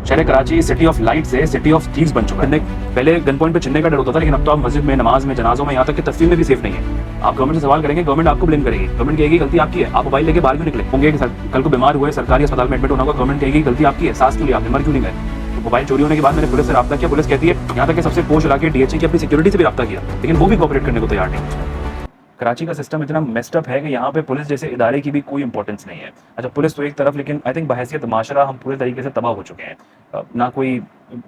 शहर Karachi city of light से city of thieves बन चुका है। पहले गन पॉइंट पे छिनने का डर होता था, लेकिन अब तो आप मस्जिद में, नमाज में, जनाजों में, यहाँ तक कि तस्वीर में भी सेफ नहीं है। आप गवर्नमेंट से सवाल करेंगे, गवर्नमेंट आपको ब्लेम करेगी, गवर्नमेंट कहेगी गलती आपकी है, आप मोबाइल लेके बाहर क्यों निकले होंगे, कल को बीमार हुए सरकारी अस्पताल में एडमिट होना होगा, गवर्नमेंट कहेगी गलती आपकी है, सांस क्यों लिया आपने, मर क्यों नहीं गए। तो मोबाइल चोरी होने के बाद मैंने पुलिस से रब्ता किया, पुलिस कहती है, यहाँ तक कि सबसे पोस्ट इलाके डीएचए की अपनी सिक्योरिटी से भी रब्ता किया, लेकिन वो भी कोऑपरेट करने को तैयार नहीं। कराची का सिस्टम इतना मेस्टअप है कि यहाँ पे पुलिस जैसे इदारे की भी कोई इंपॉर्टेंस नहीं है। अच्छा, पुलिस तो एक तरफ, लेकिन आई थिंक बहैसियत माशरा हम पूरे तरीके से तबाह हो चुके हैं। ना कोई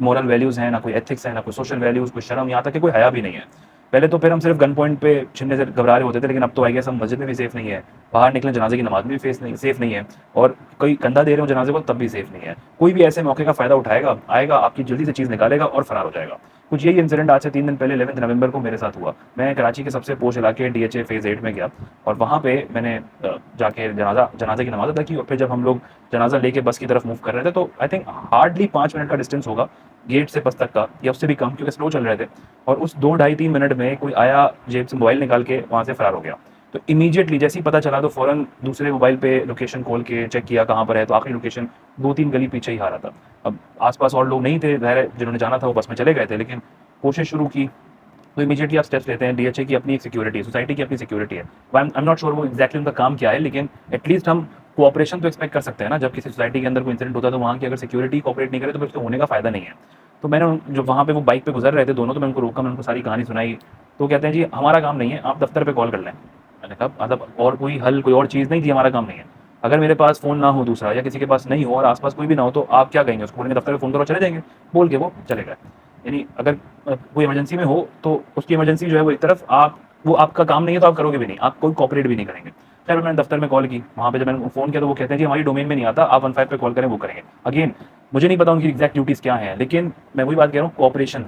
मॉरल वैल्यूज़ हैं, ना कोई एथिक्स है, ना कोई सोशल वैल्यूज़, कोई शर्म, यहाँ तक कि कोई हया भी नहीं है। पहले तो फिर हम सिर्फ गन पॉइंट पे छिनने से घबरा रहे होते थे, लेकिन अब तो आई गेस हम मस्जिद में भी सेफ नहीं है, बाहर निकले जनाजे की नमाज में भी सेफ नहीं है, और कोई कंधा दे रहे हो जनाजे को तब भी सेफ नहीं है। कोई भी ऐसे मौके का फ़ायदा उठाएगा, आएगा, आपकी जल्दी से चीज़ निकालेगा और फरार हो जाएगा। कुछ यही इंसिडेंट आज से 3 दिन पहले 11 नवंबर को मेरे साथ हुआ। मैं कराची के सबसे पोश इलाके डीएचए फेज़ 8 में गया, और वहाँ पे मैंने जाके जनाजे की नमाज़ अदा की, और फिर जब हम लोग जनाजा लेके बस की तरफ मूव कर रहे थे, तो आई थिंक हार्डली 5 मिनट का डिस्टेंस होगा गेट से बस तक का, या उससे भी कम, क्योंकि स्लो चल रहे थे। और उस 2 ढाई 3 मिनट में कोई आया, जेब से मोबाइल निकाल के वहाँ से फरार हो गया। तो इमीडिएटली जैसे ही पता चला, तो फ़ौरन दूसरे मोबाइल पे लोकेशन खोल के चेक किया कहाँ पर है, तो आखिरी लोकेशन 2-3 गली पीछे ही आ रहा था। अब आस-पास और लोग नहीं थे, ज़ाहिर है जिन्होंने जाना था वो बस में चले गए थे, लेकिन कोशिश शुरू की, तो इमीडिएटली आप स्टेप्स लेते हैं। डीएचए की अपनी एक सिक्योरिटी है, सोसाइटी की अपनी सिक्योरिटी है। आई एम नॉट श्योर वो एग्जैक्टली उनका काम क्या है, लेकिन एटलीस्ट हम कोऑपरेशन तो एक्सपेक्ट कर सकते हैं ना। जब किसी सोसाइटी के अंदर कोई इंसिडेंट होता है, तो वहाँ की अगर सिक्योरिटी कोऑपरेट नहीं करे तो फिर उसके होने का फ़ायदा नहीं है। तो मैंने जो वहाँ पे वो बाइक पे गुजर रहे थे दोनों, तो मैं उनको रोका, मैंने उनको सारी कहानी सुनाई। तो कहते हैं जी हमारा काम नहीं है, आप दफ्तर पे कॉल कर लें। मैंने कहा मतलब और कोई हल, कोई और चीज़ नहीं थी, हमारा काम नहीं है। अगर मेरे पास फ़ोन ना हो दूसरा, या किसी के पास नहीं हो और आस-पास कोई भी ना हो, तो आप क्या कहेंगे उसको, बोलेंगे दफ्तर पे फ़ोन करो चले जाएँगे, बोल के वो चले गए। यानी अगर कोई इमरजेंसी में हो, तो उसकी इमरजेंसी जो है वो एक तरफ, आप वो आपका काम नहीं है तो आप करोगे भी नहीं, आप कोई कोऑपरेट भी नहीं करेंगे। खैर मैंने दफ्तर में कॉल की, वहाँ पे जब मैंने फ़ोन किया तो वो कहते हैं जी हमारी डोमेन में नहीं आता, आप 15 पे कॉल करें वो करेंगे। अगेन मुझे नहीं पता उनकी एग्जैक्ट ड्यूटीज़ क्या हैं, लेकिन मैं वही बात कह रहा हूँ, कोऑपरेशन,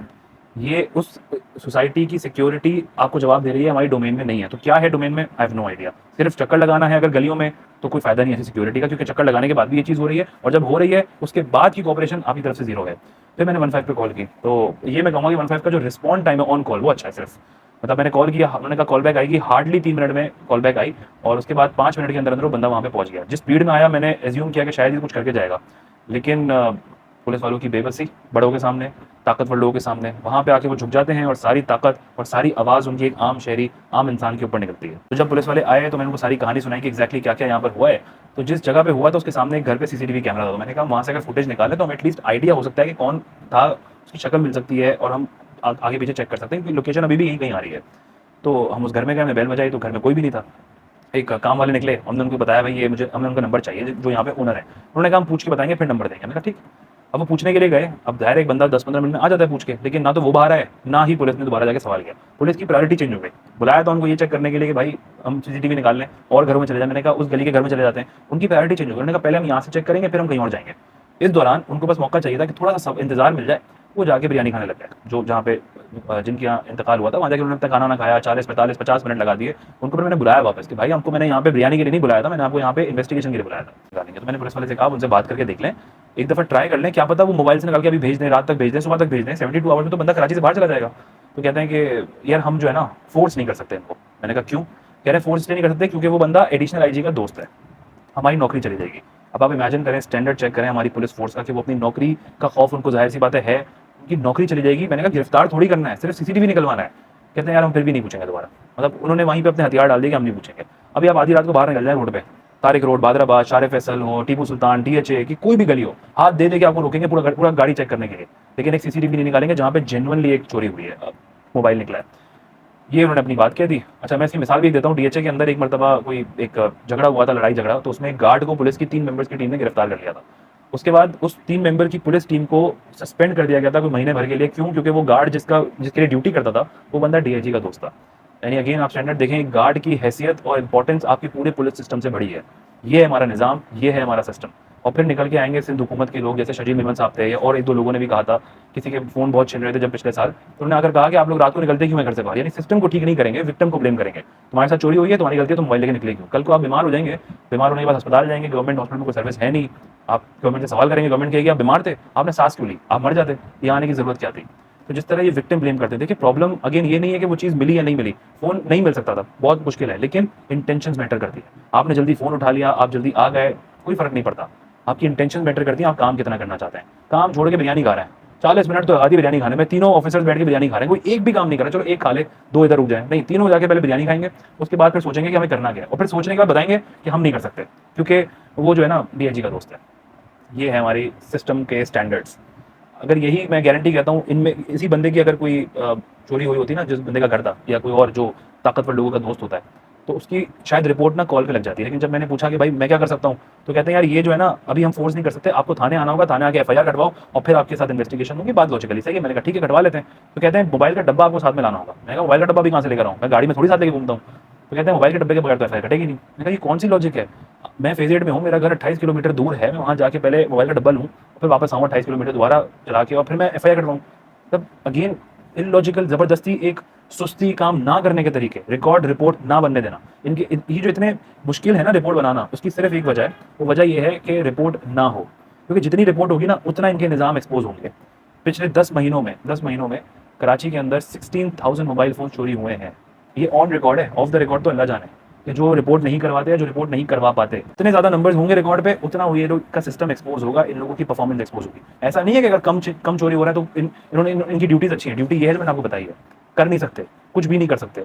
ये उस सोसाइटी की सिक्योरिटी आपको जवाब दे रही है हमारी डोमेन में नहीं है। तो क्या है डोमेन में, आई हैव नो आइडिया। सिर्फ चक्कर लगाना है अगर गलियों में, तो कोई फायदा नहीं है ऐसी सिक्योरिटी का, क्योंकि चक्कर लगाने के बाद भी ये चीज़ हो रही है, और जब हो रही है उसके बाद की कोऑपरेशन आपकी तरफ से जीरो है। फिर मैंने 15 पे कॉल की, तो ये मैं कहूँगा कि 15 का जो रिस्पॉन्ड टाइम है ऑन कॉल वो अच्छा है। सिर्फ मतलब मैंने कॉल किया, उन्होंने कहा कॉल बैक आएगी, हार्डली 3 मिनट में कॉल बैक आई, और उसके बाद 5 मिनट के अंदर अंदर वो बंदा वहाँ पे पहुँच गया। जिस स्पीड में आया मैंने एज्यूम किया कि शायद ये कुछ करके जाएगा, लेकिन पुलिस वालों की बेबसी, बड़ों के सामने, ताकतवर लोगों के सामने, वहाँ पे आके वो झुक जाते हैं, और सारी ताकत और सारी आवाज़ उनकी एक आम शहरी, आम इंसान के ऊपर निकलती है। तो जब पुलिस वाले आए तो मैंने उनको सारी कहानी सुनाई कि एग्जैक्टली क्या क्या यहाँ पर हुआ है। तो जिस जगह पे हुआ था उसके सामने एक घर पे सीसीटीवी कैमरा था, तो मैंने कहा वहाँ से अगर फुटेज निकाले तो हमें एटलीस्ट आइडिया हो सकता है कि कौन था, उसकी शक्ल मिल सकती है, और हम आगे पीछे चेक कर सकते हैं, क्योंकि लोकेशन अभी भी यहीं कहीं आ रही है। तो हम उस घर में गए, हमने बेल बजाई, तो घर में कोई भी नहीं था। एक काम वाले निकले, हमने उनको बताया भाई ये मुझे, हमने उनका नंबर चाहिए जो यहाँ पे ओनर है। उन्होंने कहा हम पूछ के बताएंगे फिर नंबर देंगे। मैंने कहा ठीक। अब वो पूछने के लिए गए, अब दायरे एक बंदा 10-15 मिनट में आ जाता है पूछ के, लेकिन ना तो वो बाहर आए, ना ही पुलिस ने दोबारा जाके सवाल किया। पुलिस की प्रायोरिटी चेंज हो गई। बुलाया तो उनको ये चेक करने के लिए कि भाई हम सीसीटीवी निकाल लें और घरों में चले जाए। मैंने कहा उस गली के घर में चले जाते हैं, उनकी प्रायोरिटी चेंज हो गई। उन्होंने कहा पहले हम यहाँ से चेक करेंगे फिर हम कहीं और जाएंगे। इस दौरान उनको बस मौका चाहिए था कि थोड़ा सा सब इंतजार मिल जाए, वो जाके बिरयानी खाने लग गए। जो जहाँ पे जिनके यहाँ इंतकाल हुआ था वहाँ जाके उन्होंने अपना खाना ना खाया, 40-45-50 मिनट लगा दिए। उनको फिर मैंने बुलाया वापस कि भाई हमको, मैंने यहाँ पे बिरयानी के लिए नहीं बुलाया था, मैंने आपको यहाँ पे इन्वेस्टिगेशन के लिए बुलाया था। तो मैंने पुलिस वाले से कहा उनसे बात करके देख लें, एक दफ़ा ट्राई कर लें, क्या पता वो मोबाइल से निकाल के अभी भेज दें, रात तक भेज दें, सुबह तक भेज दें, 72 आवर्स में तो बंदा कराची से बाहर चला जाएगा। तो कहते हैं कि यार हम जो है ना फोर्स नहीं कर सकते इनको। मैंने कहा क्यों? कह रहे फोर्स इसलिए नहीं कर सकते क्योंकि वो बंदा एडिशनल आईजी का दोस्त है, हमारी नौकरी चली जाएगी। अब आप इमेजिन करें, स्टैंडर्ड चेक करें हमारी पुलिस फोर्स का कि वो अपनी नौकरी का खौफ उनको जाहिर सी बात है, उनकी नौकरी चली जाएगी। मैंने कहा गिरफ्तार थोड़ी करना है, सिर्फ सीसीटीवी निकलवाना है। कहते हैं यार हम फिर भी नहीं पूछेंगे दोबारा। मतलब उन्होंने वहीं पे अपने हथियार डाल दिए कि हम नहीं पूछेंगे। अभी आप आधी रात को बाहर निकल जाए रोड पे, तारिक रोड, बादराबाद, शारे फैसल हो, टीपू सुल्तान, डीएचए की कोई भी गली हो, हाथ दे दे के आपको रोकेंगे पूरा गाड़ी चेक करने के लिए, लेकिन एक सीसीटीवी नहीं निकालेंगे जहाँ पे जेन्युइनली एक चोरी हुई है, मोबाइल निकला है। ये उन्होंने अपनी बात कह दी। अच्छा मैं इसकी मिसाल भी देता हूँ। डीएचए के अंदर एक मरतबा कोई एक झगड़ा हुआ था, लड़ाई झगड़ा, तो उसमें एक गार्ड को पुलिस की 3 मेंबर्स की टीम ने गिरफ्तार कर लिया था। उसके बाद उस 3 मेंबर की पुलिस टीम को सस्पेंड कर दिया गया था कोई महीने भर के लिए। क्यों? क्योंकि वो गार्ड जिसके लिए ड्यूटी करता था वो बंदा डीआईजी का दोस्त था। यानी अगेन आप स्टैंडर्ड देखें, गार्ड की हैसियत और इंपॉर्टेंस आपकी पूरे पुलिस सिस्टम से बड़ी है। ये है हमारा निज़ाम, ये है हमारा सिस्टम। और फिर निकल के आएंगे सिंध हुकूमत के लोग, जैसे शजील मेमन साहब थे, और 1-2 लोगों ने भी कहा था, किसी के फ़ोन बहुत छिन रहे थे जब पिछले साल, तो उन्होंने आकर कहा कि आप लोग रात को निकलते क्यों हैं घर से बाहर? यानी सिस्टम को ठीक नहीं करेंगे, विक्टिम को ब्लेम करेंगे। तुम्हारे साथ चोरी हुई है, तुम्हारी गलती है, तुम मोबाइल लेके निकले क्यों? कल को आप बीमार हो जाएंगे, बीमार होने के बाद अस्पताल जाएंगे, गवर्नमेंट हॉस्पिटल में कोई सर्विस है नहीं, आप गवर्नमेंट से सवाल करेंगे, गवर्नमेंट कहेगी आप बीमार थे, आपने सांस क्यों ली, आप मर जाते, यहाँ आने की जरूरत क्या थी? तो जिस तरह ये विक्टिम ब्लेम करते थे, देखिए प्रॉब्लम अगेन ये नहीं है कि वो चीज़ मिली या नहीं मिली, फ़ोन नहीं मिल सकता था, बहुत मुश्किल है, लेकिन इंटेंशंस मैटर करती है। आपने जल्दी फ़ोन उठा लिया, आप जल्दी आ गए, कोई फ़र्क नहीं पड़ता। आपकी इंटेंशन मैटर करती है, आप काम कितना करना चाहते हैं। काम छोड़ के बिरयानी खा रहे हैं, 40 मिनट तो आधी बिरयानी खाने में, तीनों ऑफिसर्स बैठ के बिरयानी खा रहे हैं, कोई एक भी काम नहीं कर रहा, चलो एक खा ले, 2 इधर रुक जाए, नहीं, तीनों जाके पहले बिरयानी खाएंगे, उसके बाद फिर सोचेंगे कि हमें करना क्या है, और फिर सोचने के बाद बताएंगे कि हम नहीं कर सकते, क्योंकि वो जो है ना डीआईजी का दोस्त है। ये है हमारी सिस्टम के स्टैंडर्ड्स। अगर यही मैं गारंटी कहता हूँ, इनमें इसी बंदे की अगर कोई चोरी हुई होती ना, जिस बंदे का घर था, या कोई और जो ताकतवर लोगों का दोस्त होता है, तो उसकी शायद रिपोर्ट ना कॉल पे लग जाती है। लेकिन जब मैंने पूछा कि भाई मैं क्या कर सकता हूँ, तो कहते हैं यार ये जो है ना अभी हम फोर्स नहीं कर सकते, आपको थाने आना होगा, थाने आके एफआईआर कटवाओ और फिर आपके साथ इन्वेस्टिगेशन होगी, बात लॉजिकली सही है। मैंने कहा ठीक है कटवा लेते हैं। तो कहते हैं मोबाइल का डब्बा आपको साथ में लाना होगा। मैंने कहा मोबाइल का डब्बा भी कहाँ से लेकर आऊँ, मैं गाड़ी में थोड़ी साथ लेके घूमता हूँ। तो कहते हैं मोबाइल के डब्बे के बगैर तो एफआईआर कटेगी नहीं। मैंने कहा ये कौन सी लॉजिक है, मैं फेज 8 में हूँ, मेरा घर 28 किलोमीटर दूर है, मैं वहाँ जाके पहले मोबाइल का डब्बा लूँ, फिर वापस आऊँ 28 किलोमीटर दोबारा चला के, और फिर मैं एफआईआर कटवाऊँ। तब अगेन इलॉजिकल, जबरदस्ती, एक सुस्ती, काम ना करने के तरीके, रिकॉर्ड रिपोर्ट ना बनने देना। इनके ये जो इतने मुश्किल है ना रिपोर्ट बनाना, उसकी सिर्फ एक वजह है, वो वजह ये है कि रिपोर्ट ना हो, क्योंकि जितनी रिपोर्ट होगी ना उतना इनके निज़ाम एक्सपोज होंगे। पिछले 10 महीनों में कराची के अंदर 16,000 मोबाइल फ़ोन चोरी हुए हैं। ये ऑन रिकॉर्ड है, ऑफ द रिकॉर्ड तो अल्लाह जाने कि जो रिपोर्ट नहीं करवाते हैं, जो रिपोर्ट नहीं करवा पाते, इतने ज़्यादा नंबर्स होंगे रिकॉर्ड पे, उतना ये लोग का सिस्टम एक्सपोज होगा, इन लोगों की परफॉर्मेंस एक्सपोज होगी। ऐसा नहीं है कि अगर कम चोरी हो रहा है तो इनकी ड्यूटीज़ अच्छी है। ड्यूटी ये है जो मैंने आपको बताई है, कर नहीं सकते, कुछ भी नहीं कर सकते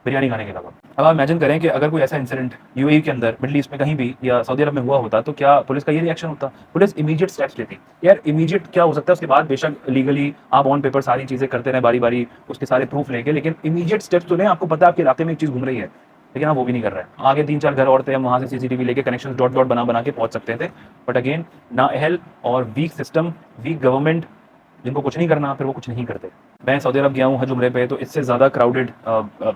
बिरयानी खाने के अलावा। अब आप इमेजिन करें कि अगर कोई ऐसा इंसिडेंट यूएई के अंदर, मिडल ईस्ट में कहीं भी, या सऊदी अरब में हुआ होता, तो क्या पुलिस का ये रिएक्शन होता? पुलिस इमीडिएट स्टेप्स लेती। यार इमीडिएट क्या हो सकता है, उसके बाद बेशक लीगली आप ऑन पेपर सारी चीज़ें करते रहे बारी बारी, उसके सारे प्रूफ लेके, लेकिन इमीडिएट स्टेप्स तो लें। आपको पता है आपके इलाके में एक चीज़ घूम रही है, लेकिन आप वो भी नहीं कर रहे हैं। आगे 3-4 घर और थे, हम वहाँ से सीसीटीवी लेके कनेक्शन डॉट डॉट बना के पहुँच सकते थे, बट अगेन ना अहल और वीक सिस्टम, वीक गवर्नमेंट, जिनको कुछ नहीं करना, फिर वो कुछ नहीं करते। मैं सऊदी अरब गया हूँ हज उम्रे पे, तो इससे ज़्यादा क्राउडेड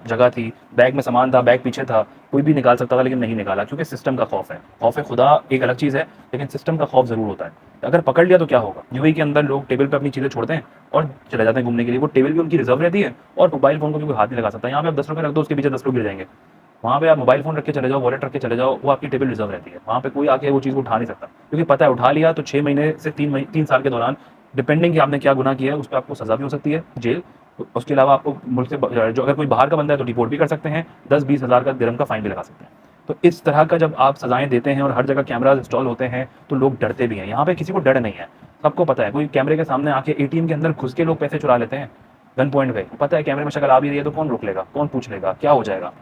जगह थी, बैग में सामान था, बैग पीछे था, कोई भी निकाल सकता था लेकिन नहीं निकाला, क्योंकि सिस्टम का खौफ है। खौफ खुदा एक अलग चीज़ है, लेकिन सिस्टम का खौफ ज़रूर होता है। अगर पकड़ लिया तो क्या होगा? यूएई के अंदर लोग टेबल पे अपनी चीज़ें छोड़ते हैं और चले जाते हैं घूमने के लिए, वो टेबल भी उनकी रिजर्व रहती है, और मोबाइल फ़ोन को भी कोई हाथ नहीं लगा सकता। यहाँ पे आप 10 रुपये रख दो, उसके पीछे 10 लोग गिर जाएंगे। वहाँ पे आप मोबाइल फ़ोन रख के चले जाओ, वॉलेट रख के चले जाओ, वो आपकी टेबल रिजर्व रहती है। वहाँ पे कोई आके वो चीज़ को उठा नहीं सकता, क्योंकि पता है उठा लिया तो 6 महीने से 3 साल के दौरान, डिपेंडिंग कि आपने क्या गुनाह किया है, उस पर आपको सज़ा भी हो सकती है, जेल। उसके अलावा आपको मुल्क से जो अगर कोई बाहर का बंदा है तो डिपोर्ट भी कर सकते हैं, 10-20 हज़ार का दिरहम का फ़ाइन भी लगा सकते हैं। तो इस तरह का जब आप सज़ाएँ देते हैं और हर जगह कैमराज़ इंस्टॉल होते हैं, तो लोग डरते भी हैं। यहाँ पे किसी को डर नहीं है, सबको पता है। कोई कैमरे के सामने आके एटीएम के अंदर घुस के लोग पैसे चुरा लेते हैं गन पॉइंट पे, पता है कैमरे में शक्ल आ भी रही है तो कौन रोक लेगा, कौन पूछ लेगा, क्या हो जाएगा?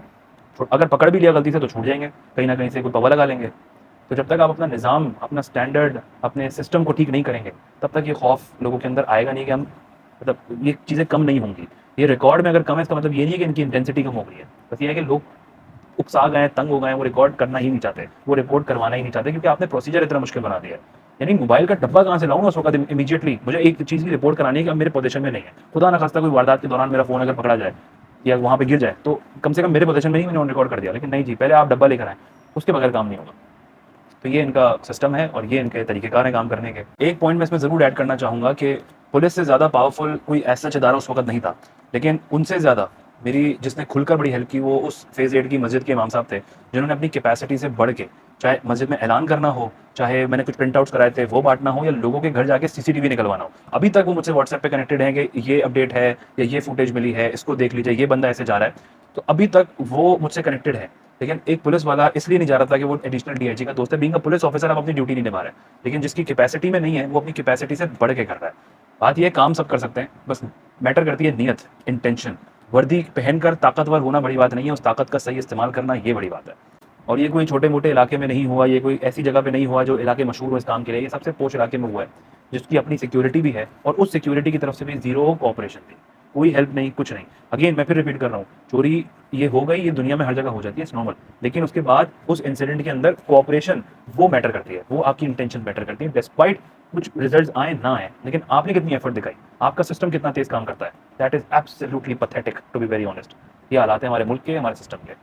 अगर पकड़ भी लिया गलती से तो छूट जाएंगे, कहीं ना कहीं से कोई पवा लगा लेंगे। तो जब तक आप अपना निज़ाम, अपना स्टैंडर्ड, अपने सिस्टम को ठीक नहीं करेंगे, तब तक ये खौफ लोगों के अंदर आएगा नहीं कि हम, मतलब ये चीज़ें कम नहीं होंगी। ये रिकॉर्ड में अगर कम है, इसका मतलब ये नहीं है कि इनकी इंटेंसिटी कम हो गई है, बस ये है कि लोग उकसा गए, तंग हो गए, वो रिकॉर्ड करना ही नहीं चाहते, वो रिपोर्ट करवाना ही नहीं चाहते, क्योंकि आपने प्रोसीजर इतना मुश्किल बना दिया है। यानी मोबाइल का डब्बा कहाँ से लाऊँ उस वक्त इमीडिएटली मुझे एक चीज़ की रिपोर्ट करानी है कि अब मेरे पोजीशन में नहीं है। खुदा ना खास्ता कोई वारदात के दौरान मेरा फ़ोन अगर पकड़ा जाए या वहाँ पे गिर जाए, तो कम से कम मेरे पोजीशन में ही मैंने ऑन रिकॉर्ड कर दिया। लेकिन नहीं जी, पहले आप डब्बा लेकर आएँ, उसके बगैर काम नहीं होगा। तो ये इनका सिस्टम है और ये इनके तरीक़ेकार हैं काम करने के। एक पॉइंट मैं इसमें ज़रूर ऐड करना चाहूँगा कि पुलिस से ज़्यादा पावरफुल कोई ऐसा इदारा उस वक्त नहीं था, लेकिन उनसे ज़्यादा मेरी जिसने खुलकर बड़ी हेल्प की, वो उस फेज़ 8 की मस्जिद के इमाम साहब थे, जिन्होंने अपनी कैपेसिटी से बढ़ के, चाहे मस्जिद में ऐलान करना हो, चाहे मैंने कुछ प्रिंट आउट्स कराए थे वो बांटना हो, या लोगों के घर जाके सीसीटीवी निकलवाना हो। अभी तक वो मुझसे व्हाट्सएप पे कनेक्टेड हैं कि ये अपडेट है या ये फुटेज मिली है, इसको देख लीजिए, ये बंदा ऐसे जा रहा है। तो अभी तक वो मुझसे कनेक्टेड है। लेकिन एक पुलिस वाला इसलिए नहीं जा रहा था कि वो एडिशनल डीआईजी का दोस्त है। बीइंग अ पुलिस ऑफिसर आप अपनी ड्यूटी नहीं निभा रहे, लेकिन जिसकी कैपेसिटी में नहीं है वो अपनी कैपेसिटी से बढ़ के कर रहा है। बात ये, काम सब कर सकते हैं, बस मैटर करती है नीयत, इंटेंशन। वर्दी पहनकर ताकतवर होना बड़ी बात नहीं है, उस ताकत का सही इस्तेमाल करना ये बड़ी बात है। और ये कोई छोटे मोटे इलाके में नहीं हुआ, ये कोई ऐसी जगह पे नहीं हुआ जो इलाके मशहूर हो इस काम के लिए। ये सबसे पोश इलाके में हुआ है, जिसकी अपनी सिक्योरिटी भी है, और उस सिक्योरिटी की तरफ से भी ज़ीरो कोऑपरेशन थी, कोई हेल्प नहीं, कुछ नहीं। अगेन मैं फिर रिपीट कर रहा हूँ, चोरी ये हो गई, ये दुनिया में हर जगह हो जाती है, इट्स नॉर्मल। लेकिन उसके बाद उस इंसिडेंट के अंदर कोऑपरेशन वो मैटर करती है, वो आपकी इंटेंशन मैटर करती है। डिस्पाइट कुछ रिजल्ट्स आए ना आए, लेकिन आपने कितनी एफर्ट दिखाई, आपका सिस्टम कितना तेज काम करता है, that is absolutely pathetic to be very honest. ये हालात है हमारे मुल्क के, हमारे सिस्टम के।